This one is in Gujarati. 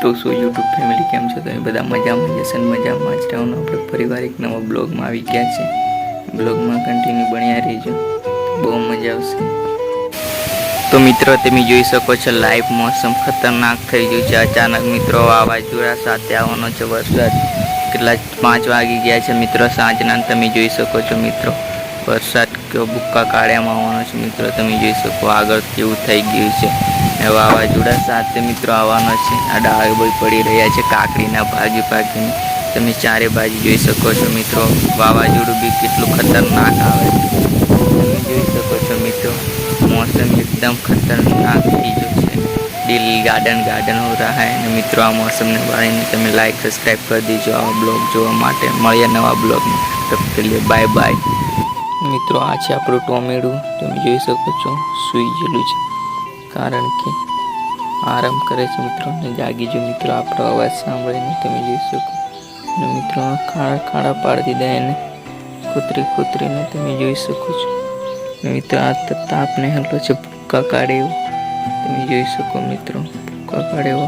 तो सो यूट्यूब फैमिली केम छो तो बधा मजामां जशे ने मजामां ज रहવાનો આપણે ફરીવાર એક નવો બ્લોગમાં આવી ગયા છે। બ્લોગમાં કન્ટિન્યુ બન્યા રહેજો, બહુ મજા આવશે। તો મિત્રો તમે જોઈ શકો છો લાઈવ મોસમ ખતરનાક થઈ ગયું છે। અચાનક મિત્રો વાવાઝોડા સાથે આવવાનો છે વરસાદ। કેટલા 5 વાગી ગયા છે મિત્રો સાંજના। તમે જોઈ શકો છો મિત્રો વરસાદ કે ભૂક્કા કાળિયામાં આવવાનો છે મિત્રો। તમે જોઈ શકો આગળ કેવું થઈ ગયું છે। વાવાઝોડા સાથે મિત્રો આવવાનો છે। આ ડાળ બહુ પડી રહ્યા છે કાકડીના ભાગી ભાગીને। તમે ચારે બાજુ જોઈ શકો છો મિત્રો વાવાઝોડું બી કેટલું ખતરનાક આવે છે। તમે જોઈ શકો છો મિત્રો मौसम एकदम खतरनाक ही जो है दिल गार्डन हो रहा है। मित्रों आ मौसम ने बारे में तब लाइक सब्सक्राइब कर दीजिए। आ ब्लॉग जो મળીએ नवा ब्लॉग में, तब के लिए बाय बाय। मित्रों आ છે આપણું ટોમેડું। તમે જોઈ શકો છો સૂઈ ગયેલું છે કારણ કે આરામ કરે છે મિત્રો। ને જાગી જો મિત્રો આપણો અવાજ સાંભળીને તમે જોઈ શકો। અને મિત્રો ખાડા ખાડા પાડી દીધા એને કૂતરીને તમે જોઈ શકો છો। મિત્રો આ તાપને હલો છે ભૂક્કા કાઢે એવું તમે જોઈ શકો મિત્રો, ભૂક્કા કાઢે એવો।